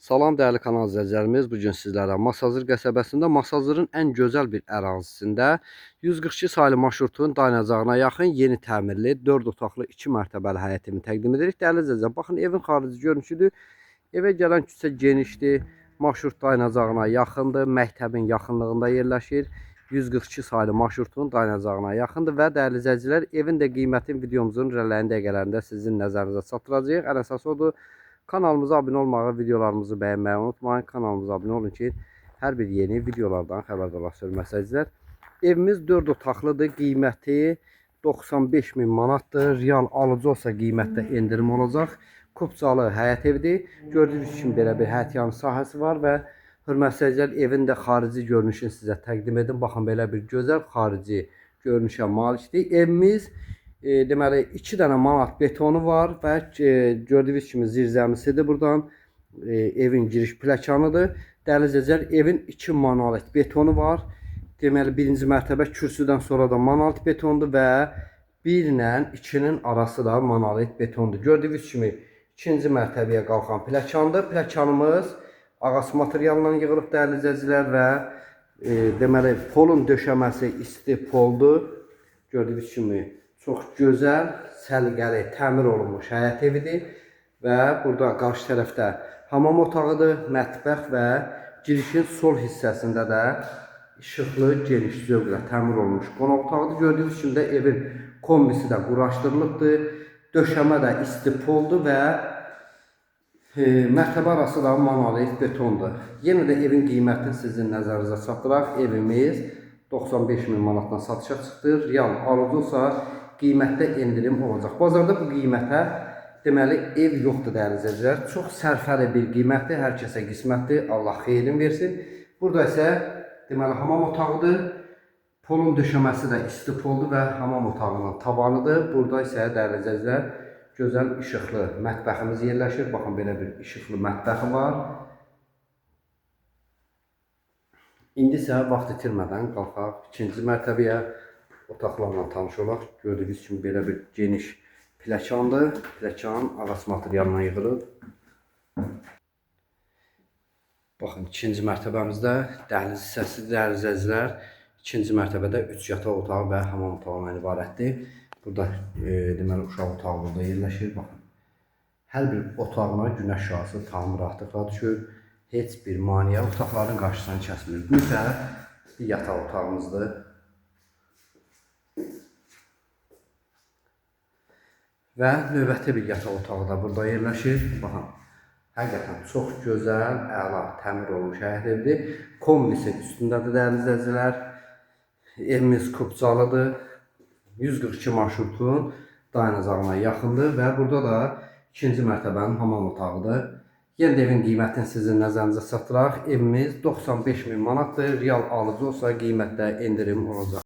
Salam dəyərli kanal izləyicilərimiz, bugün sizlərə Masazır qəsəbəsində Masazırın ən gözəl bir ərazisində 142 saylı marşrutun dayanacağına yaxın yeni təmirli 4 otaqlı 2 mərtəbəli həyətini təqdim edirik. Dəyərli izləyicilər, baxın evin xarici görünüşüdür. Evə gələn küçə genişdir, marşrut dayanacağına yaxındır, məktəbin yaxınlığında yerləşir. 142 saylı marşrutun dayanacağına yaxındır və dəyərli izləyicilər, evin də qiymətin videomuzun irəliləyən dəqiqələrində sizin nəzərinizə çatdıracağıq. Ən əsası odur. Kanalımıza abunə olmağı, videolarımızı bəyənməyi unutmayın. Kanalımıza abunə olun ki, hər bir yeni videolardan xəbərdar olasınız. Evimiz 4 otaqlıdır. Qiyməti 95 min manatdır. Real alıcı olsa qiymətdə endirim olacaq. Kupçalı həyət evidir. Gördüyünüz kimi belə bir həyət yanı sahəsi var və hörmətli izləyicilər, evin də xarici görünüşünü sizə təqdim edim. Baxın, belə bir gözəl xarici görünüşə malikdir. Evimiz deməli 2 dənə manat betonu var və gördüyünüz kimi zirzəmisidir. Buradan evin giriş pləkanıdır. Dəyərli izləyicilər, evin 2 monolit betonu var. Deməli birinci mərtəbə kürsüdən sonra da monolit betondur və 1 ilə 2-nin arası da monolit betondur. Gördüyünüz kimi ikinci mərtəbəyə qalxan pləkandır. Pləkanımız ağac materialından yığılıb dəyərli izləyicilər və deməli polun döşəməsi isti poldur. Gördüyünüz kimi çox gözəl, səliqəli, təmir olunmuş həyət evidir və burada qarşı tərəfdə hamam otağıdır, mətbəx və girişin sol hissəsində də işıqlı, geniş zövqlə təmir olunmuş qonaq otağıdır. Gördüyünüz kimi də evin kombisi də quraşdırılıbdır, döşəmə də isti poldur və mərtəbə arası da monolit betondur. Yenə də evin qiymətini sizin nəzərinizə çatdıraq. Evimiz 95 min manatdan satışa çıxdı. Real alıcı olsa qiymətdə endirim olacaq. Bazarda bu qiymətə deməli ev yoxdur dəyərli izləyicilər. Çox sərfəli bir qiymətdir. Hər kəsə qismətdir. Allah xeyrin versin. Burada isə deməli hamam otağıdır. Polun döşəməsi də isti poldur və hamam otağının tavanıdır. Burada isə dəyərli izləyicilər gözəl işıqlı mətbəximiz yerləşir. Baxın, belə bir işıqlı mətbəxi var. İndi isə vaxt itirmədən qalxaq ikinci mərtəbəyə, otaqlarla tanış olaq. Gördüyünüz kimi belə bir geniş pləkandır. Pləkan ağac materialından yığılıb. Baxın, ikinci mərtəbəmizdə dəhliz hissəsidir dəyərli izləyicilər. İkinci mərtəbədə 3 yataq otağı və hamam otağından ibarətdir. Burada deməli uşaq otağı burada yerləşir. Baxın, hər bir otağına günəş şüası tam rahatlıqla düşür. Heç bir maneə otaqların qarşısını kəsmir. Bu isə yataq otağımızdır. Və növbəti bir yataq otağı da burada yerləşir. Baxın, həqiqətən çox gözəl, əla, təmir olmuş həyət evidir. Kombisi üstündədir dəyərli izləyicilər. Evimiz kupçalıdır. 142 marşrutun dayanacağına yaxındır və burada da ikinci mərtəbənin hamam otağıdır. Yenə də evin qiymətini sizin nəzərinizə çatdıraq. Evimiz 95 min manatdır. Real alıcı olsa qiymətdə endirim olacaq.